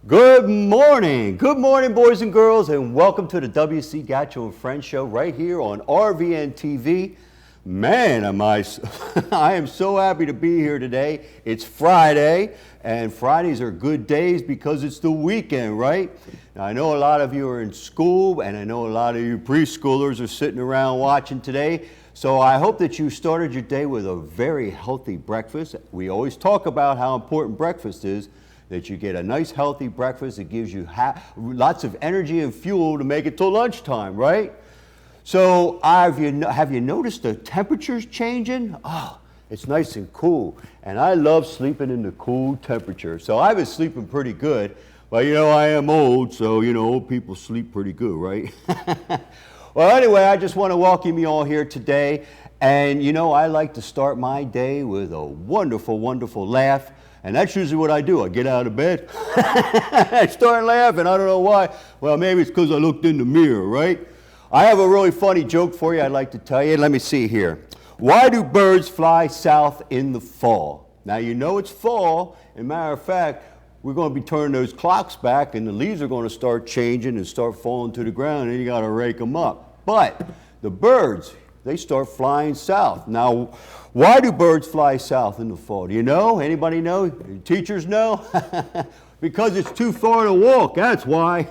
Good morning, boys and girls, and welcome to the WC Gatchel Friends Show right here on RVNTV. Man, I am so happy to be here today. It's Friday, and Fridays are good days because it's the weekend, right? Now, I know a lot of you are in school, and I know a lot of you preschoolers are sitting around watching today. So I hope that you started your day with a very healthy breakfast. We always talk about how important breakfast is, that you get a nice healthy breakfast that gives you lots of energy and fuel to make it till lunchtime, right? So have you noticed the temperatures changing? Oh, it's nice and cool. And I love sleeping in the cool temperature. So I've been sleeping pretty good. But you know, I am old, so you know, old people sleep pretty good, right? Well, anyway, I just want to welcome you all here today. And you know, I like to start my day with a wonderful, wonderful laugh. And that's usually what I do. I get out of bed, I start laughing. I don't know why. Well, maybe it's because I looked in the mirror, right? I have a really funny joke for you I'd like to tell you. Let me see here. Why do birds fly south in the fall? Now, you know it's fall. As a matter of fact, we're going to be turning those clocks back, and the leaves are going to start changing and start falling to the ground, and you got to rake them up. But the birds, they start flying south. Now, why do birds fly south in the fall? Do you know? Anybody know? Teachers know? Because it's too far to walk, that's why.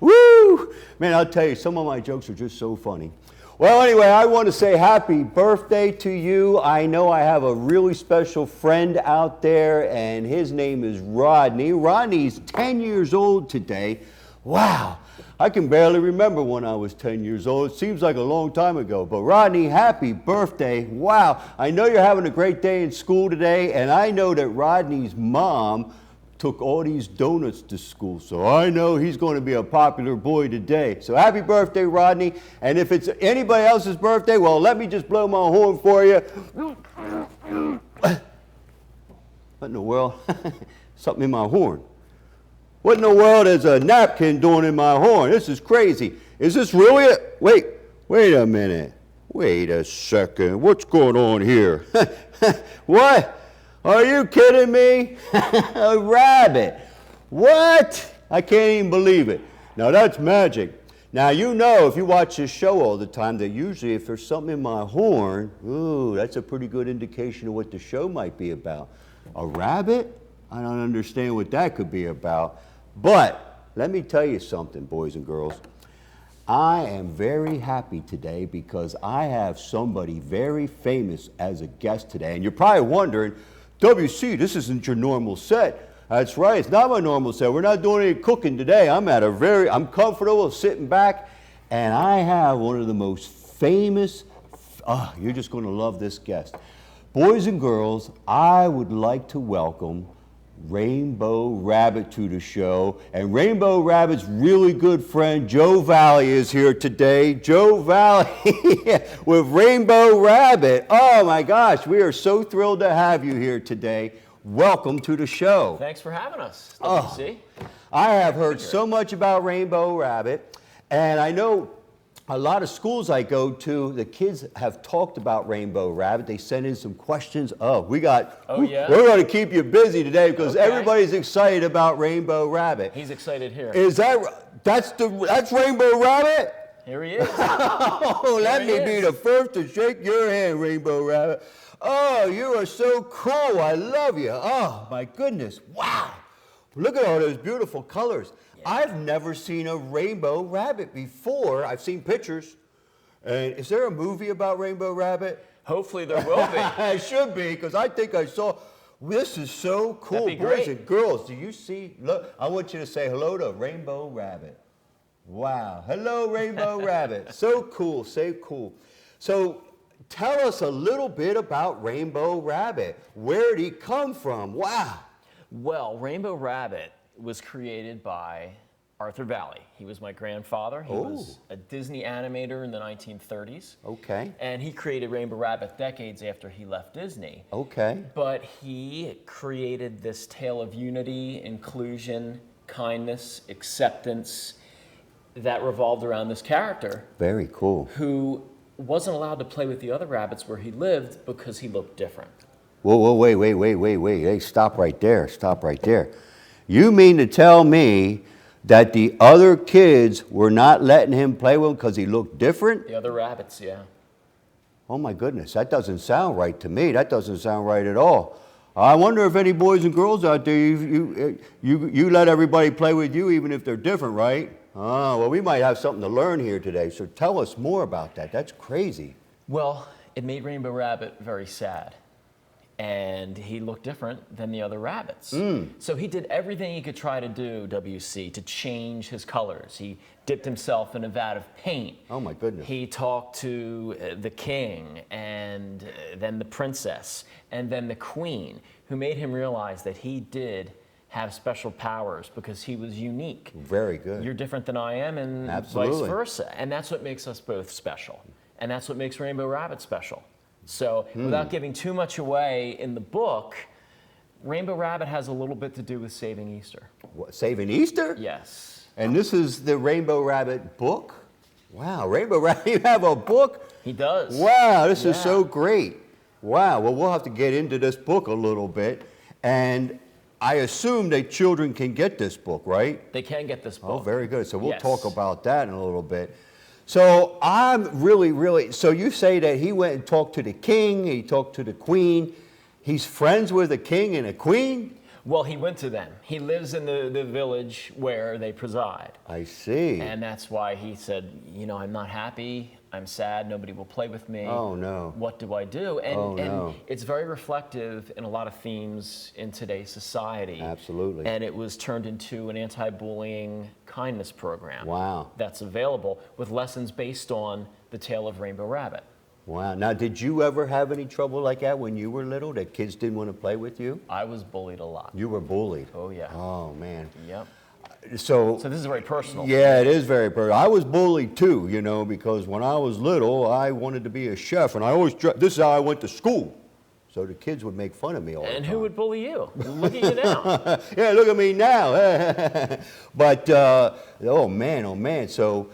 Woo! Man, I'll tell you, some of my jokes are just so funny. Well, anyway, I want to say happy birthday to you. I know I have a really special friend out there, and his name is Rodney. Rodney's 10 years old today. Wow! I can barely remember when I was 10 years old. It seems like a long time ago. But Rodney, happy birthday. Wow. I know you're having a great day in school today, and I know that Rodney's mom took all these donuts to school. So I know he's going to be a popular boy today. So happy birthday, Rodney. And if it's anybody else's birthday, well, let me just blow my horn for you. What in the world? Something in my horn. What in the world is a napkin doing in my horn? This is crazy. Is this really it? Wait a minute. Wait a second. What's going on here? What? Are you kidding me? A rabbit. What? I can't even believe it. Now that's magic. Now you know, if you watch this show all the time, that usually if there's something in my horn, ooh, that's a pretty good indication of what the show might be about. A rabbit? I don't understand what that could be about. But let me tell you something, boys and girls. I am very happy today because I have somebody very famous as a guest today. And you're probably wondering, WC, this isn't your normal set. That's right, it's not my normal set. We're not doing any cooking today. I'm comfortable sitting back, and I have one of the most famous, you're just going to love this guest. Boys and girls, I would like to welcome Rainbow Rabbit to the show, and Rainbow Rabbit's really good friend Joe Vallee is here today. Joe Vallee with Rainbow Rabbit. Oh my gosh, we are so thrilled to have you here today. Welcome to the show. Thanks for having us, WC. I have heard so much about Rainbow Rabbit, and I know a lot of schools I go to, the kids have talked about Rainbow Rabbit. They sent in some questions. We're going to keep you busy today because everybody's excited about Rainbow Rabbit. He's excited here. That's Rainbow Rabbit? Here he is. Oh, let me be the first to shake your hand, Rainbow Rabbit. Oh, you are so cool. I love you. Oh, my goodness. Wow. Look at all those beautiful colors. I've never seen a rainbow rabbit before. I've seen pictures. Is there a movie about Rainbow Rabbit? Hopefully there will be. It should be, because I think I saw. This is so cool. That'd be Boys great. and girls, do you see? Look, I want you to say hello to Rainbow Rabbit. Wow. Hello, Rainbow Rabbit. So cool. So cool. So tell us a little bit about Rainbow Rabbit. Where did he come from? Wow. Well, Rainbow Rabbit was created by Arthur Vallee. He was my grandfather. He was a Disney animator in the 1930s. Okay. And he created Rainbow Rabbit decades after he left Disney. Okay. But he created this tale of unity, inclusion, kindness, acceptance that revolved around this character. Very cool. Who wasn't allowed to play with the other rabbits where he lived because he looked different. Whoa, wait. Hey, stop right there. You mean to tell me that the other kids were not letting him play with him because he looked different? The other rabbits, yeah. Oh my goodness, that doesn't sound right to me. That doesn't sound right at all. I wonder if any boys and girls out there, you let everybody play with you even if they're different, right? Oh, well, we might have something to learn here today. So tell us more about that. That's crazy. Well, it made Rainbow Rabbit very sad. And he looked different than the other rabbits. So he did everything he could try to do, WC, to change his colors. He dipped himself in a vat of paint. Oh my goodness. He talked to the king and then the princess and then the queen, who made him realize that he did have special powers because he was unique. Very good. You're different than I am, and Absolutely. vice versa. And that's what makes us both special. And that's what makes Rainbow Rabbit special. So without giving too much away in the book, Rainbow Rabbit has a little bit to do with saving Easter. What, saving Easter? Yes. And this is the Rainbow Rabbit book? Wow, Rainbow Rabbit, you have a book? He does. Wow, this is Yeah. so great. Wow, well, we'll have to get into this book a little bit. And I assume that children can get this book, right? They can get this book. Oh, very good. So we'll Yes. talk about that in a little bit. So I'm really, so you say that he went and talked to the king, he talked to the queen. He's friends with a king and a queen? Well, he went to them. He lives in the village where they preside. I see. And that's why he said, you know, I'm not happy, I'm sad, nobody will play with me. Oh, no. What do I do? And, Oh, no. and it's very reflective in a lot of themes in today's society. Absolutely. And it was turned into an anti-bullying kindness program. Wow. That's available with lessons based on the tale of Rainbow Rabbit. Wow. Now, did you ever have any trouble like that when you were little, that kids didn't want to play with you? I was bullied a lot. You were bullied. Oh, yeah. Oh, man. Yep. So So this is very personal. yeah, it is very personal. I was bullied too, you know, because when I was little, I wanted to be a chef, and I always, this is how I went to school. So the kids would make fun of me all the time. And who would bully you? Look at you now. Yeah, look at me now. But, oh man. So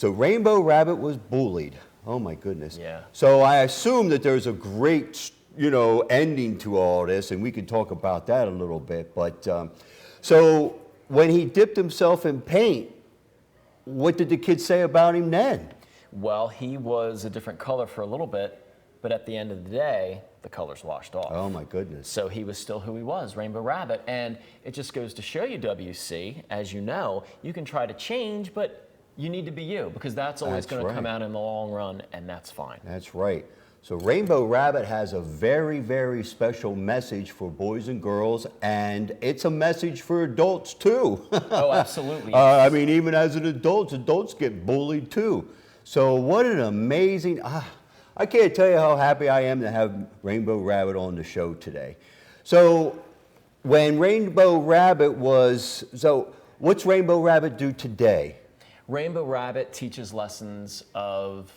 Rainbow Rabbit was bullied. Oh my goodness. Yeah. So I assume that there's a great, you know, ending to all this, and we can talk about that a little bit. But, so when he dipped himself in paint, what did the kids say about him then? Well, he was a different color for a little bit, but at the end of the day, the colors washed off. Oh my goodness. So he was still who he was, Rainbow Rabbit. And it just goes to show you, WC, as you know, you can try to change, but you need to be you, because that's always That's going to come right. out in the long run, and that's fine. That's right. So Rainbow Rabbit has a very, very special message for boys and girls, and it's a message for adults too. Oh, absolutely. I mean, even as an adult, adults get bullied too. So what an amazing, I can't tell you how happy I am to have Rainbow Rabbit on the show today. So when Rainbow Rabbit so what's Rainbow Rabbit do today? Rainbow Rabbit teaches lessons of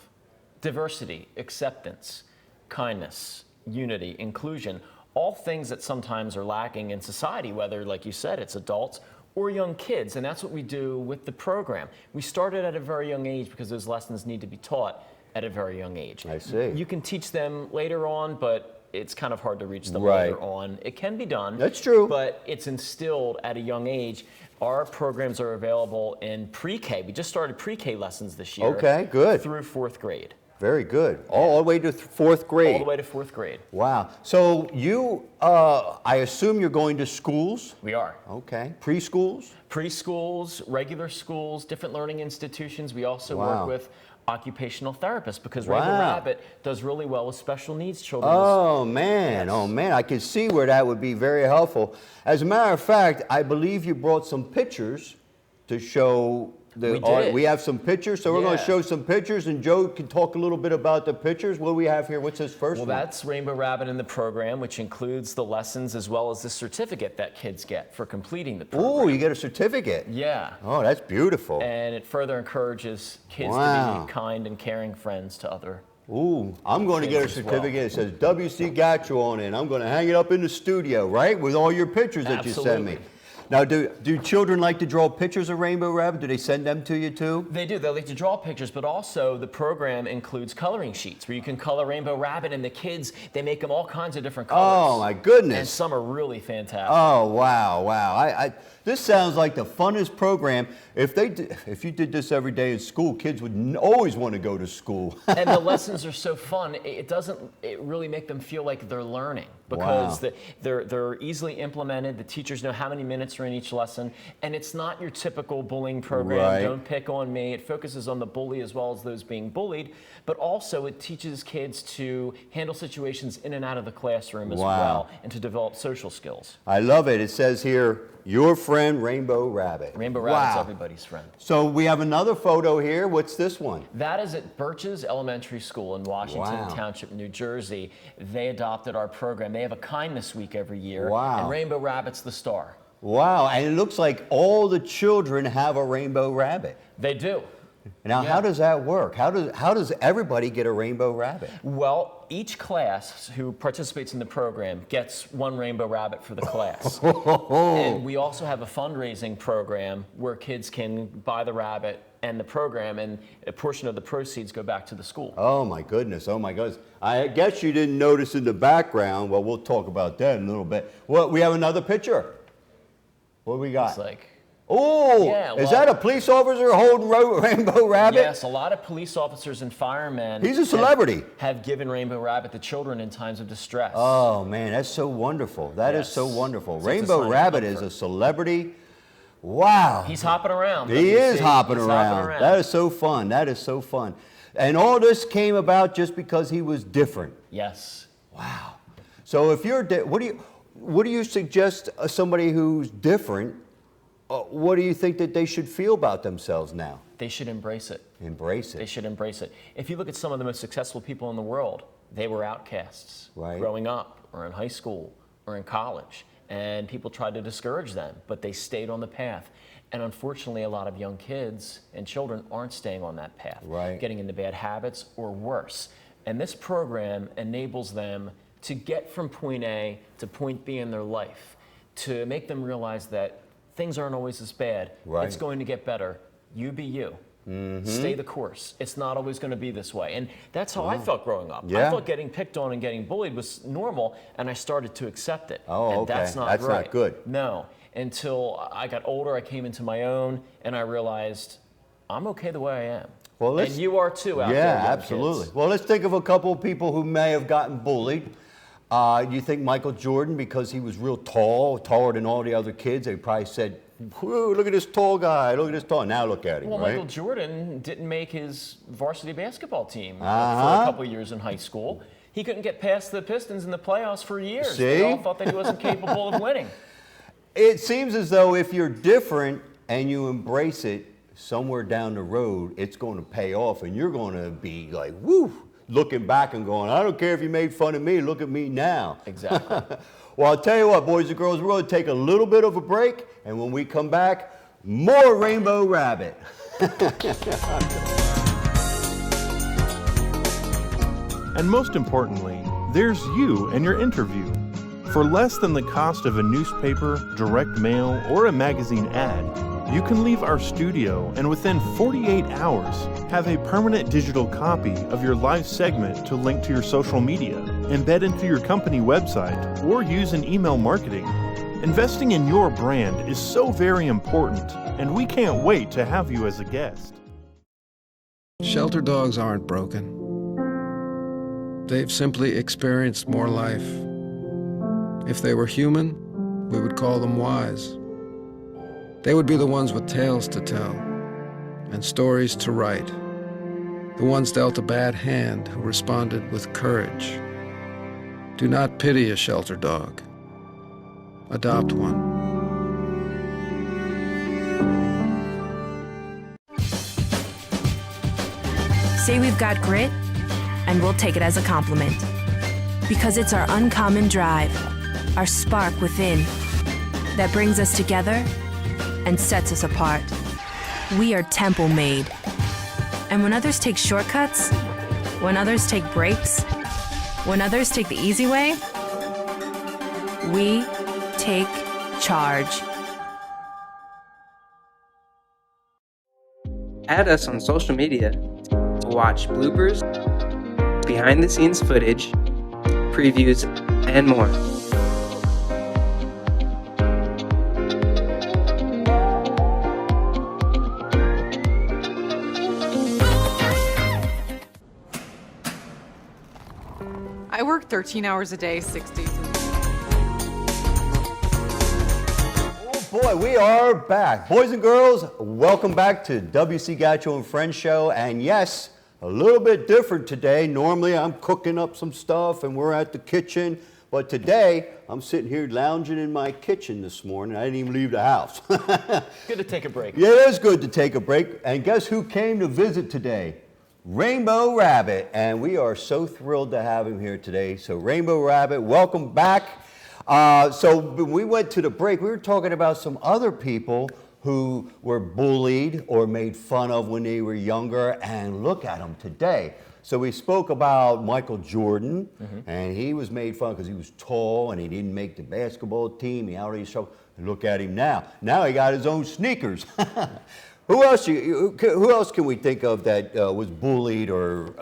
diversity, acceptance, kindness, unity, inclusion, all things that sometimes are lacking in society, whether, like you said, it's adults or young kids. And that's what we do with the program. We started at a very young age because those lessons need to be taught at a very young age. I see. You can teach them later on, but it's kind of hard to reach them Right. later on. It can be done. That's true. But it's instilled at a young age. Our programs are available in pre-K. We just started pre-K lessons this year. Okay, good. Through 4th grade. Very good. All the way to fourth grade. All the way to 4th grade. Wow. So you, I assume you're going to schools? We are. Okay. Preschools? Preschools, regular schools, different learning institutions. We also Wow. work with occupational therapists because Wow. Rainbow Rabbit does really well with special needs children. Oh man, I can see where that would be very helpful. As a matter of fact, I believe you brought some pictures to show the We did. we have some pictures, so we're going to Yeah. show some pictures, and Joe can talk a little bit about the pictures. What do we have here? What's this first Well, one? that's Rainbow Rabbit in the program, which includes the lessons as well as the certificate that kids get for completing the program. Oh, you get a certificate. Yeah. Oh, that's beautiful. And it further encourages kids to Wow. be kind and caring friends to other. Ooh, I'm going to get a Kids as well. certificate that says WC Gatchel on it. I'm going to hang it up in the studio, right? With all your pictures that you send me. Absolutely. Now, do children like to draw pictures of Rainbow Rabbit? Do they send them to you too? They do. They like to draw pictures, but also the program includes coloring sheets where you can color Rainbow Rabbit, and the kids, they make them all kinds of different colors. Oh, my goodness. And some are really fantastic. Oh, wow, wow. This sounds like the funnest program. If you did this every day in school, kids would always want to go to school. And the lessons are so fun. It really make them feel like they're learning, because Wow. they're easily implemented. The teachers know how many minutes are in each lesson, and it's not your typical bullying program. Right. Don't pick on me. It focuses on the bully as well as those being bullied, but also it teaches kids to handle situations in and out of the classroom as Wow. well, and to develop social skills. I love it. It says here, your friend Rainbow Rabbit. Rainbow Rabbit's Wow. everybody's friend. So we have another photo here. What's this one? That is at Birch's Elementary School in Washington Wow. Township, New Jersey. They adopted our program. They have a kindness week every year. Wow. And Rainbow Rabbit's the star. Wow, and it looks like all the children have a Rainbow Rabbit. They do. Now, Yeah. how does that work? How does everybody get a Rainbow Rabbit? Well, each class who participates in the program gets one Rainbow Rabbit for the class. Oh. And we also have a fundraising program where kids can buy the rabbit and the program, and a portion of the proceeds go back to the school. Oh my goodness, oh my goodness. I guess you didn't notice in the background, well, we'll talk about that in a little bit. Well, we have another picture. What do we got? It's like, Oh, Yeah, is well- that a police officer holding Rainbow Rabbit? yes, a lot of police officers and firemen. He's a celebrity. Have given Rainbow Rabbit to children in times of distress. Oh man, that's so wonderful. That is so Yes. wonderful. So it's a sign Rainbow of Rabbit is comfort. a celebrity. Wow. He's hopping around. He is WC. hopping He's around. That is so fun. That is so fun. And all this came about just because he was different. Yes. Wow. So if you're, what do you suggest somebody who's different? What do you think that they should feel about themselves now? They should embrace it. Embrace They it. should embrace it. If you look at some of the most successful people in the world, they were outcasts Right. growing up or in high school or in college. And people tried to discourage them, but they stayed on the path. And unfortunately, a lot of young kids and children aren't staying on that path, Right. getting into bad habits or worse. And this program enables them to get from point A to point B in their life, to make them realize that things aren't always as bad. Right. It's going to get better. You be you. Stay the course. It's not always going to be this way. And that's how I felt growing up. Yeah. I thought getting picked on and getting bullied was normal, and I started to accept it. Oh, and okay. That's not That's not right. good. No. Until I got older, I came into my own, and I realized I'm okay the way I am. Well, and you are too out there, Yeah, young absolutely. kids. Well, let's think of a couple of people who may have gotten bullied. You think Michael Jordan, because he was real tall, taller than all the other kids, they probably said, "Whoa, look at this tall guy, look at this tall." Now look at him, Well, right? Michael Jordan didn't make his varsity basketball team for Uh-huh. a couple years in high school. He couldn't get past the Pistons in the playoffs for years. See? They all thought that he wasn't capable of winning. It seems as though if you're different and you embrace it, somewhere down the road, it's going to pay off, and you're going to be like, woo, looking back and going, I don't care if you made fun of me, look at me now. Exactly. Well, I'll tell you what, boys and girls, we're going to take a little bit of a break, and when we come back, more Rainbow Rabbit. And most importantly, there's you and your interview. For less than the cost of a newspaper, direct mail, or a magazine ad, you can leave our studio and within 48 hours have a permanent digital copy of your live segment to link to your social media, embed into your company website, or use in email marketing. Investing in your brand is so very important, and we can't wait to have you as a guest. Shelter dogs aren't broken. They've simply experienced more life. If they were human, we would call them wise. They would be the ones with tales to tell and stories to write. The ones dealt a bad hand who responded with courage. Do not pity a shelter dog. Adopt one. Say we've got grit, and we'll take it as a compliment. Because it's our uncommon drive, our spark within, that brings us together and sets us apart. We are temple made. And when others take shortcuts, when others take breaks, when others take the easy way, we take charge. Add us on social media to watch bloopers, behind-the-scenes footage, previews, and more. I work 13 hours a day, 6 days a week. Oh boy, we are back. Boys and girls, welcome back to WC Gatchel Friends Show. And yes, a little bit different today. Normally I'm cooking up some stuff and we're at the kitchen. But today, I'm sitting here lounging in my kitchen this morning. I didn't even leave the house. Good to take a break. Yeah, it is good to take a break. And guess who came to visit today? Rainbow Rabbit. And we are so thrilled to have him here today. So Rainbow Rabbit, welcome back. So when we went to the break, we were talking about some other people who were bullied or made fun of when they were younger, and look at them today. So we spoke about Michael Jordan, and he was made fun because he was tall and he didn't make the basketball team. He already showed. Look at him now. Now he got his own sneakers. Who else can we think of that was bullied or?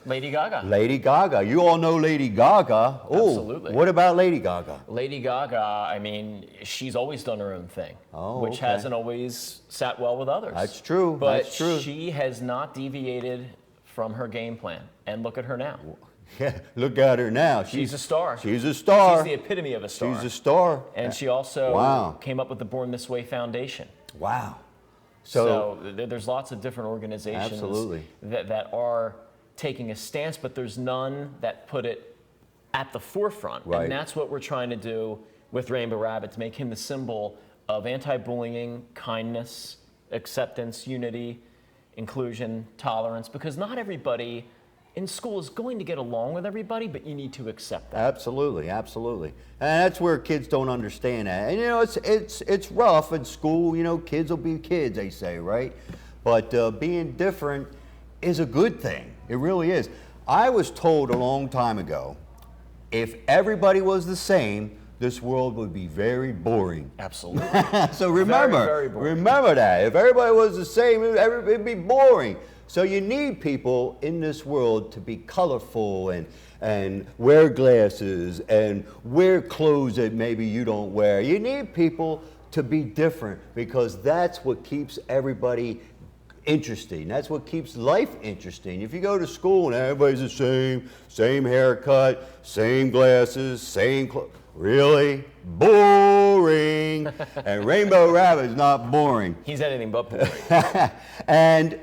Lady Gaga. Lady Gaga. You all know Lady Gaga. Oh, absolutely. What about Lady Gaga? Lady Gaga, I mean, she's always done her own thing, which okay. hasn't always sat well with others. That's true. But That's true. she has not deviated from her game plan. And look at her now. Yeah, look at her now. She's a star. She's a star. She's the epitome of a star. She's a star. And she also Wow. came up with the Born This Way Foundation. Wow. So there's lots of different organizations Absolutely. that are taking a stance, but there's none that put it at the forefront. Right. And that's what we're trying to do with Rainbow Rabbit, to make him the symbol of anti-bullying, kindness, acceptance, unity, inclusion, tolerance, because not everybody in school is going to get along with everybody, but you need to accept that. Absolutely, absolutely. And that's where kids don't understand that. And you know, it's rough in school, you know, kids will be kids, they say, right? But being different is a good thing. It really is. I was told a long time ago, if everybody was the same, this world would be very boring. Absolutely. So remember, very boring. remember that. If everybody was the same, it'd be boring. So you need people in this world to be colorful and wear glasses and wear clothes that maybe you don't wear. You need people to be different, because that's what keeps everybody interesting. That's what keeps life interesting. If you go to school and everybody's the same haircut, same glasses, same clothes, really boring. And Rainbow Rabbit is not boring. He's anything but boring. And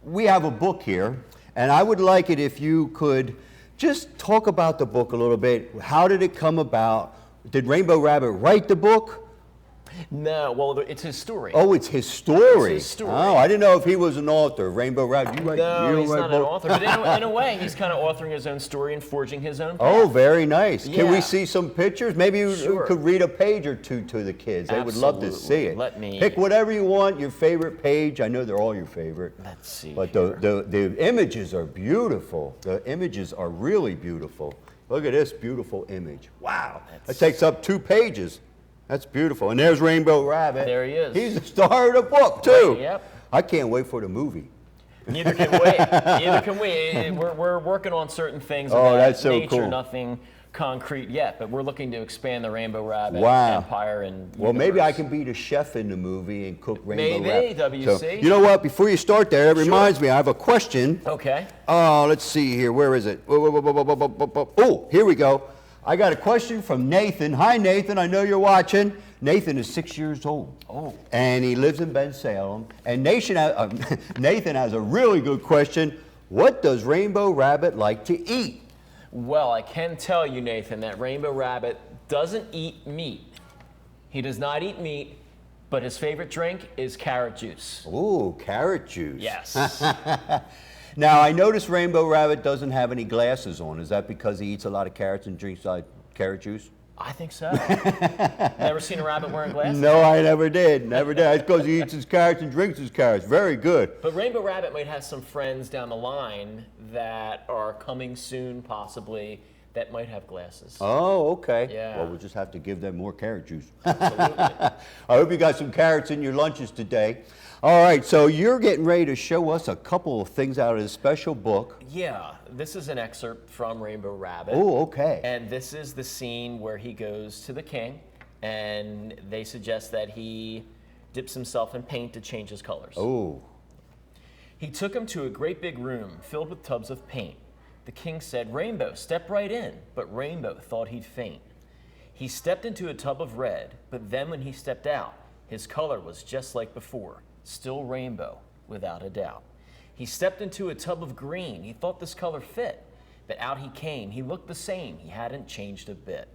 we have a book here, and I would like it if you could just talk about the book a little bit. How did it come about? Did Rainbow Rabbit write the book? No, well, it's his story. Oh, it's his story. It's his story. Oh, I didn't know if he was an author. Rainbow Rabbit, you write? No, he's write not an book? author, but in a way, he's kind of authoring his own story and forging his own path. Oh, very nice. Can we Yeah. see some pictures? Maybe you Sure. could read a page or two to the kids. They would love to see it. Let me- Pick whatever you want, your favorite page. I know they're all your favorite. Let's see But here. the images are beautiful. The images are really beautiful. Look at this beautiful image. Wow. That takes up 2 pages. That's beautiful. And there's Rainbow Rabbit. There he is. He's the star of the book, too. Right, yep. I can't wait for the movie. Neither can we. Neither can we. We're working on certain things. Oh, of that that's so nature, cool. Nothing concrete yet, but we're looking to expand the Rainbow Rabbit Wow. empire and Well, maybe I universe. can be the chef in the movie and cook Rainbow Maybe, Rabbit. WC. So, you know what? Before you start there, it reminds me, I have a question. Okay. Oh, let's see here. Where is it? Oh, here we go. I got a question from Nathan. Hi, Nathan. I know you're watching. Nathan is 6 years old. Oh. And he lives in Bensalem. And Nathan has a really good question. What does Rainbow Rabbit like to eat? Well, I can tell you, Nathan, that Rainbow Rabbit doesn't eat meat. He does not eat meat, but his favorite drink is carrot juice. Ooh, carrot juice. Yes. Now, I noticed Rainbow Rabbit doesn't have any glasses on. Is that because he eats a lot of carrots and drinks carrot juice? I think so. Never seen a rabbit wearing glasses? No, I never did. Never did. It's because he eats his carrots and drinks his carrots. Very good. But Rainbow Rabbit might have some friends down the line that are coming soon, possibly, that might have glasses. Oh, okay. Yeah. Well, we'll just have to give them more carrot juice. Absolutely. I hope you got some carrots in your lunches today. All right, so you're getting ready to show us a couple of things out of this special book. Yeah, this is an excerpt from Rainbow Rabbit. Oh, okay. And this is the scene where he goes to the king, and they suggest that he dips himself in paint to change his colors. Oh. He took him to a great big room filled with tubs of paint. The king said, "Rainbow, step right in." But Rainbow thought he'd faint. He stepped into a tub of red, but then when he stepped out, his color was just like before, still rainbow, without a doubt. He stepped into a tub of green. He thought this color fit, but out he came. He looked the same. He hadn't changed a bit.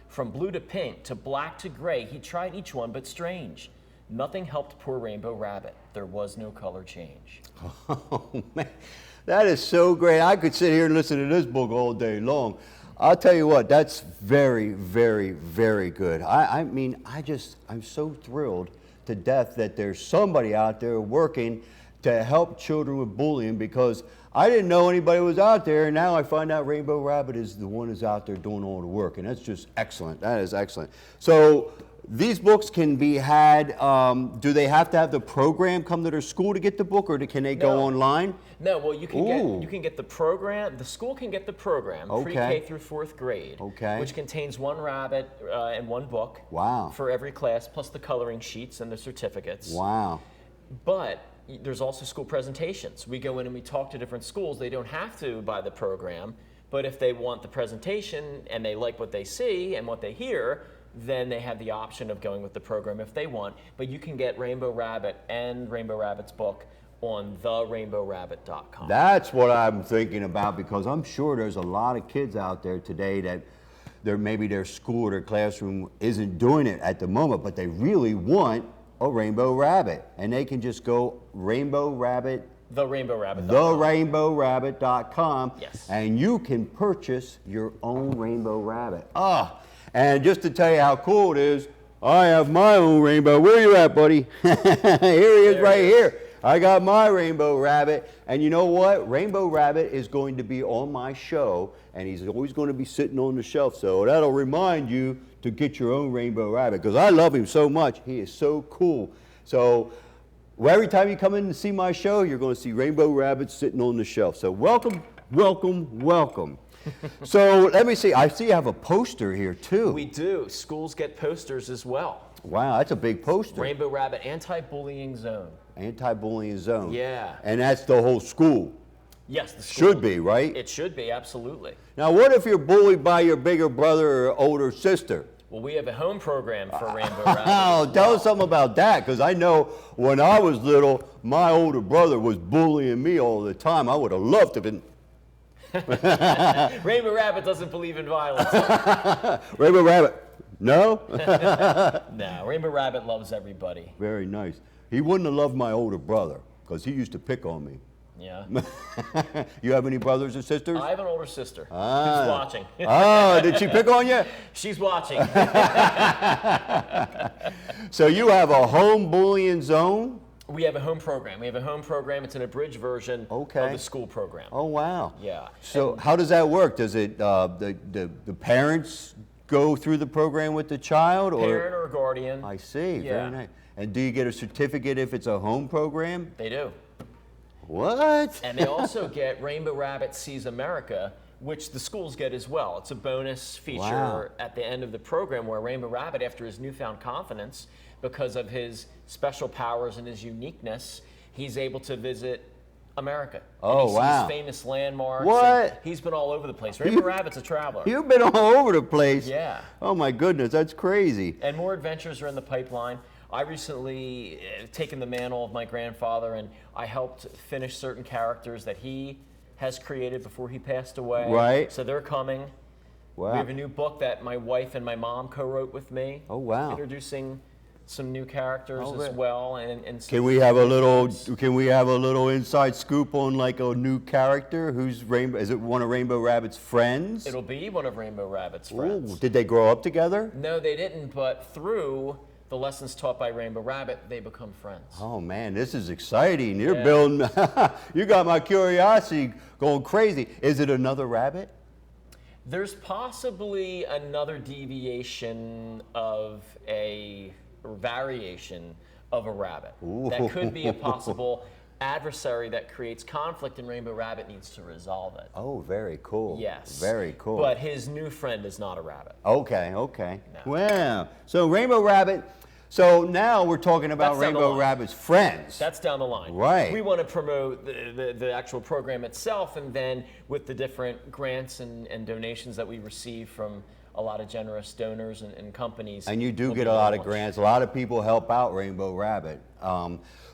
From blue to pink to black to gray, he tried each one, but strange. Nothing helped poor Rainbow Rabbit. There was no color change. Oh, man. That is so great. I could sit here and listen to this book all day long. I'll tell you what, that's very, very, very good. I'm so thrilled to death that there's somebody out there working to help children with bullying, because I didn't know anybody was out there, and now I find out Rainbow Rabbit is the one who's out there doing all the work, and that's just excellent. That is excellent. So these books can be had, do they have to have the program come to their school to get the book, or can they go online? No, well, you can get the program. The school can get the program, pre-K through 4th grade, which contains one rabbit and one book. Wow. For every class, plus the coloring sheets and the certificates. Wow. But there's also school presentations. We go in and we talk to different schools. They don't have to buy the program, but if they want the presentation and they like what they see and what they hear, then they have the option of going with the program if they want. But you can get Rainbow Rabbit and Rainbow Rabbit's book on therainbowrabbit.com. That's what I'm thinking about, because I'm sure there's a lot of kids out there today that maybe their school or their classroom isn't doing it at the moment, but they really want a Rainbow Rabbit. And they can just go Rainbow Rabbit, therainbowrabbit.com. Yes. And you can purchase your own Rainbow Rabbit. And just to tell you how cool it is, I have my own rainbow. Where you at, buddy? Here he is, right here. I got my Rainbow Rabbit. And you know what? Rainbow Rabbit is going to be on my show, and he's always going to be sitting on the shelf. So that'll remind you to get your own Rainbow Rabbit, because I love him so much. He is so cool. So every time you come in to see my show, you're going to see Rainbow Rabbit sitting on the shelf. So welcome, welcome, welcome. So let me see. I see you have a poster here too. We do. Schools get posters as well. Wow, that's a big poster. Rainbow Rabbit Anti-Bullying Zone. Anti-bullying zone. Yeah. And that's the whole school. Yes, the school. Should be, right? It should be, absolutely. Now, what if you're bullied by your bigger brother or older sister? Well, we have a home program for Rainbow Rabbit. Oh, tell us something about that, because I know when I was little, my older brother was bullying me all the time. I would have loved to have been. Rainbow Rabbit doesn't believe in violence. Rainbow Rabbit, no? No, Rainbow Rabbit loves everybody. Very nice. He wouldn't have loved my older brother, because he used to pick on me. Yeah. You have any brothers or sisters? I have an older sister. Who's watching. Oh, did she pick on you? She's watching. So you have a home bullying zone? We have a home program. It's an abridged version of the school program. Oh, wow. Yeah. So how does that work? Does it the parents go through the program with the child? Parent or guardian. I see. Yeah. Very nice. And do you get a certificate if it's a home program? They do. What? And they also get Rainbow Rabbit Sees America, which the schools get as well. It's a bonus feature at the end of the program where Rainbow Rabbit, after his newfound confidence, because of his special powers and his uniqueness, he's able to visit America. Oh, and he sees famous landmarks. What? He's been all over the place. Rainbow Rabbit's a traveler. You've been all over the place. Yeah. Oh, my goodness. That's crazy. And more adventures are in the pipeline. I recently taken the mantle of my grandfather, and I helped finish certain characters that he has created before he passed away. Right. So they're coming. Wow. We have a new book that my wife and my mom co-wrote with me. Oh, wow. Introducing some new characters as well, and some can we have a little inside scoop on like a new character? Who's Rainbow? Is it one of Rainbow Rabbit's friends? It'll be one of Rainbow Rabbit's friends. Ooh, did they grow up together? No, they didn't, but through the lessons taught by Rainbow Rabbit, they become friends. Oh man, this is exciting. You're building, you got my curiosity going crazy. Is it another rabbit? There's possibly another deviation of or variation of a rabbit. Ooh. That could be a possible adversary that creates conflict, and Rainbow Rabbit needs to resolve it. Oh, very cool. Yes. Very cool. But his new friend is not a rabbit. Okay, okay. No. Wow. So Rainbow Rabbit, so now we're talking about That's down the Rainbow line. Rabbit's friends. That's down the line. Right. We want to promote the actual program itself, and then with the different grants and donations that we receive from a lot of generous donors and companies. And you do we'll get be a lot of launched. grants. A lot of people help out Rainbow Rabbit.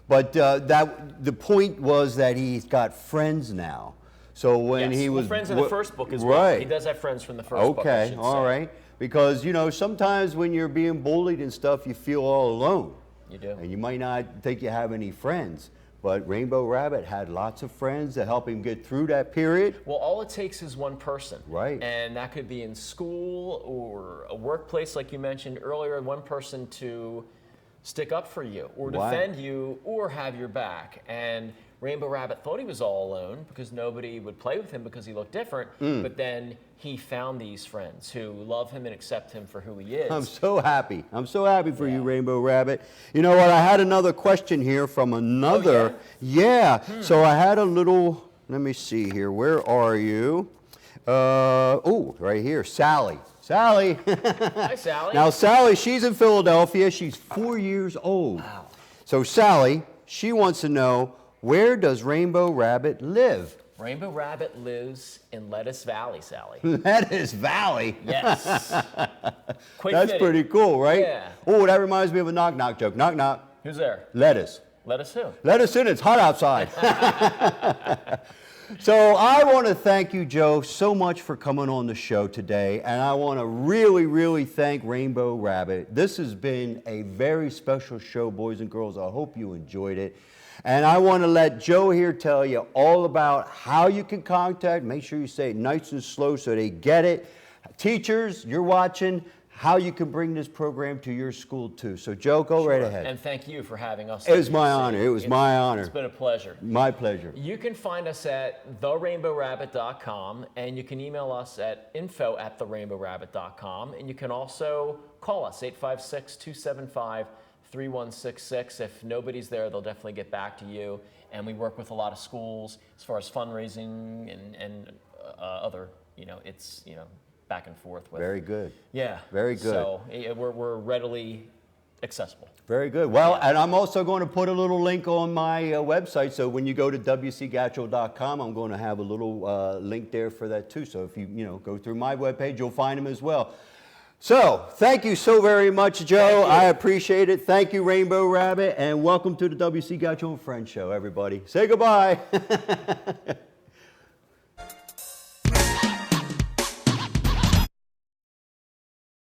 But the point was that he's got friends now. So when Yes. he was friends in the first book as well. right. He does have friends from the first book. I Okay, should all say. right. Because sometimes when you're being bullied and stuff, you feel all alone. You do. And you might not think you have any friends. But Rainbow Rabbit had lots of friends to help him get through that period. Well, all it takes is one person. Right. And that could be in school or a workplace, like you mentioned earlier, one person to stick up for you or Right. defend you or have your back. And Rainbow Rabbit thought he was all alone because nobody would play with him because he looked different. But then he found these friends who love him and accept him for who he is. I'm so happy. I'm so happy for you, Yeah. Rainbow Rabbit. You know what? I had another question here from another. Yeah. So I had a little, let me see here. Where are you? Oh, right here. Sally. Sally. Hi, Sally. Now, Sally, she's in Philadelphia. She's 4 years old. Wow. So, Sally, she wants to know, where does Rainbow Rabbit live? Rainbow Rabbit lives in Lettuce Valley, Sally. Lettuce Valley. Yes. Quite That's fitting. pretty cool, right? Yeah. Oh, that reminds me of a knock-knock joke. Knock-knock. Who's there? Lettuce. Lettuce who? Let us in, it's hot outside. So I want to thank you, Joe, so much for coming on the show today. And I want to really, really thank Rainbow Rabbit. This has been a very special show, boys and girls. I hope you enjoyed it. And I want to let Joe here tell you all about how you can contact. Make sure you say it nice and slow so they get it. Teachers, you're watching, how you can bring this program to your school too. So Joe, go right ahead. And thank you for having us. It was at my WC. honor. It was my honor. It's been a pleasure. My pleasure. You can find us at therainbowrabbit.com, and you can email us at info@therainbowrabbit.com, and you can also call us 856-275-3166. If nobody's there, they'll definitely get back to you. And we work with a lot of schools as far as fundraising and other, it's back and forth with. Very good. Yeah. Very good. So we're readily accessible. Very good. Well, and I'm also going to put a little link on my website. So when you go to WCGatchel.com, I'm going to have a little link there for that too. So if you go through my webpage, you'll find them as well. So thank you so very much, Joe. I appreciate it. Thank you, Rainbow Rabbit, and welcome to the WC Gatchel Friends Show, everybody. Say goodbye.